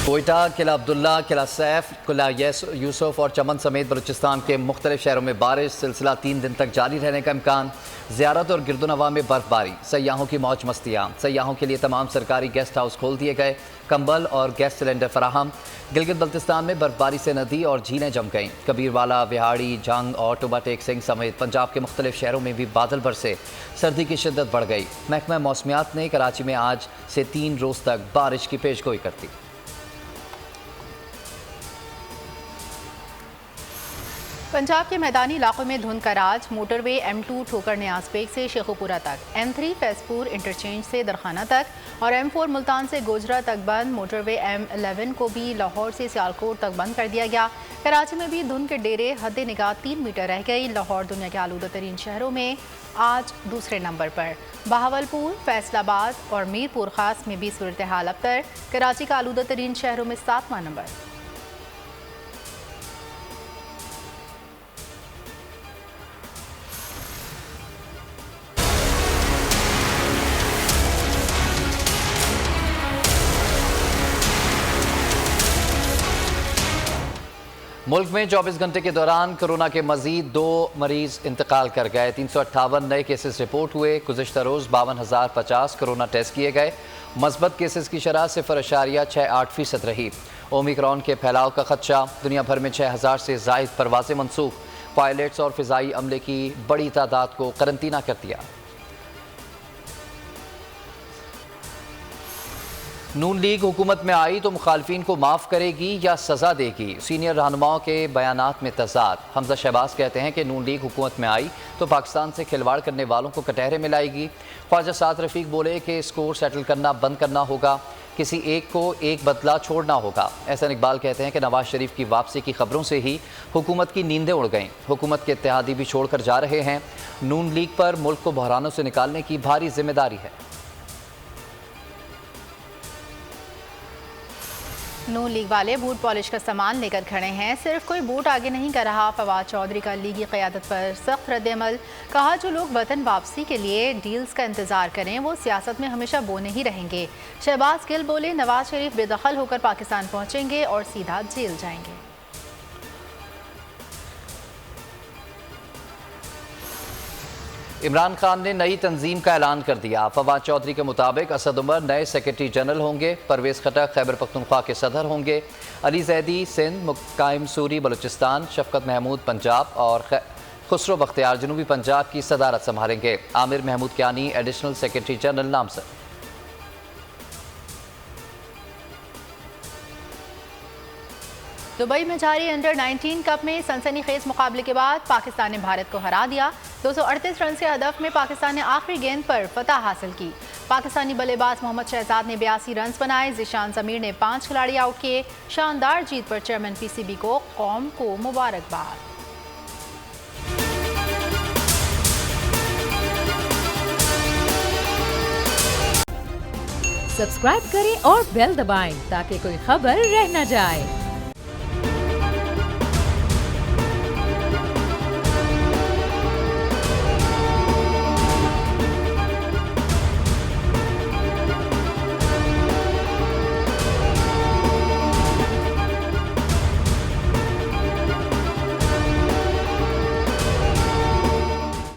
कोयटा, किला अब्दुल्ला, किला सैफ, किला यूसुफ और चमन समेत बलूचिस्तान के मुख्तलिफ शहरों में बारिश सिलसिला 3 दिन तक जारी रहने का इम्कान। ज़ियारत और गिरदोनवा में बर्फबारी, सयाहों की मौज मस्तियाँ। सयाहों के लिए तमाम सरकारी गेस्ट हाउस खोल दिए गए, कंबल और गैस सिलेंडर फराहम। गिलगित बल्तिस्तान में बर्फबारी से नदी और झीलें जम गईं। कबीरवाला, बिहाड़ी, जंग और टोबा टेक सिंह समेत पंजाब के मुख्तलिफ शहरों में भी बादल बरसे, सर्दी की शिद्दत बढ़ गई। महकमा मौसमियात ने कराची में आज से 3 रोज़ तक बारिश की पेशगोई कर दी। पंजाब के मैदानी इलाकों में धुंध का राज। मोटरवे M2 ठोकर न्याज बेग से शेखुपुरा तक, M3 फैसपुर इंटरचेंज से दरखाना तक और M4 मुल्तान से गोजरा तक बंद। मोटरवे M11 को भी लाहौर से सियालकोट तक बंद कर दिया गया। कराची में भी धुंध के डेरे हद निगाह 3 मीटर रह गई। लाहौर दुनिया के आलूदा तरीन शहरों में आज दूसरे नंबर पर। बहावलपुर, फैसलाबाद और मीरपुर खास में भी सूरत हाल अबतर। कराची का आलूदा तरीन शहरों में 7वां नंबर। मुल्क में 24 घंटे के दौरान कोरोना के मजीद 2 मरीज इंतकाल कर गए। 358 नए केसेस रिपोर्ट हुए। गुज़िश्ता रोज़ 52,050 कोरोना टेस्ट किए गए। मस्बत केसेस की शरह 0.68% रही। ओमिक्रॉन के फैलाव का खदशा। दुनिया भर में 6,000 से ज़ायद परवाज़ें मनसूख। पायलट्स और फ़िज़ाई अमले की बड़ी तादाद को करंतना कर दिया। नून लीग हुकूमत में आई तो मुखालफिन को माफ़ करेगी या सज़ा देगी। सीनियर रहनुमाओं के बयानात में तज़ाद। हमजा शहबाज कहते हैं कि नून लीग हुकूमत में आई तो पाकिस्तान से खिलवाड़ करने वालों को कटहरे में लाएगी। ख्वाजा साद रफ़ीक बोले कि स्कोर सेटल करना बंद करना होगा, किसी एक को एक बदला छोड़ना होगा। एहसन इकबाल कहते हैं कि नवाज शरीफ की वापसी की खबरों से ही हुकूमत की नींदें उड़ गईं। हुकूमत के इत्तेहादी भी छोड़कर जा रहे हैं। नून लीग पर मुल्क को बहरानों से निकालने की भारी जिम्मेदारी है। नून लीग वाले बूट पॉलिश का सामान लेकर खड़े हैं। सिर्फ कोई बूट आगे नहीं कर रहा। फवाद चौधरी का लीगी क़यादत पर सख्त रद्द-ए-अमल। कहा जो लोग वतन वापसी के लिए डील्स का इंतजार करें वो सियासत में हमेशा बोने ही रहेंगे। शहबाज गिल बोले नवाज शरीफ बेदखल होकर पाकिस्तान पहुंचेंगे और सीधा जेल जाएंगे। इमरान खान ने नई तंजीम का ऐलान कर दिया। फवाद चौधरी के मुताबिक असद उमर नए सेक्रेटरी जनरल होंगे। परवेज़ खटक खैबर पख्तूनख्वा के सदर होंगे। अली जैदी सिंध, मुकाइम सूरी बलूचिस्तान, शफकत महमूद पंजाब और खुसरो बख्तियार जनूबी पंजाब की सदारत संभालेंगे। Aamir Mahmood Kiyani additional secretary general नामजद। दुबई में जारी अंडर-19 कप में सनसनीखेज मुकाबले के बाद पाकिस्तान ने भारत को हरा दिया। 238 रन के हदफ में पाकिस्तान ने आखिरी गेंद पर फतह हासिल की। पाकिस्तानी बल्लेबाज मोहम्मद शहजाद ने 82 रन बनाए। जिशान जमीर ने 5 खिलाड़ी आउट किए। शानदार जीत पर चेयरमैन PCB को कौम को मुबारकबाद। सब्सक्राइब करें और बेल दबाएं ताकि कोई खबर रह न जाए।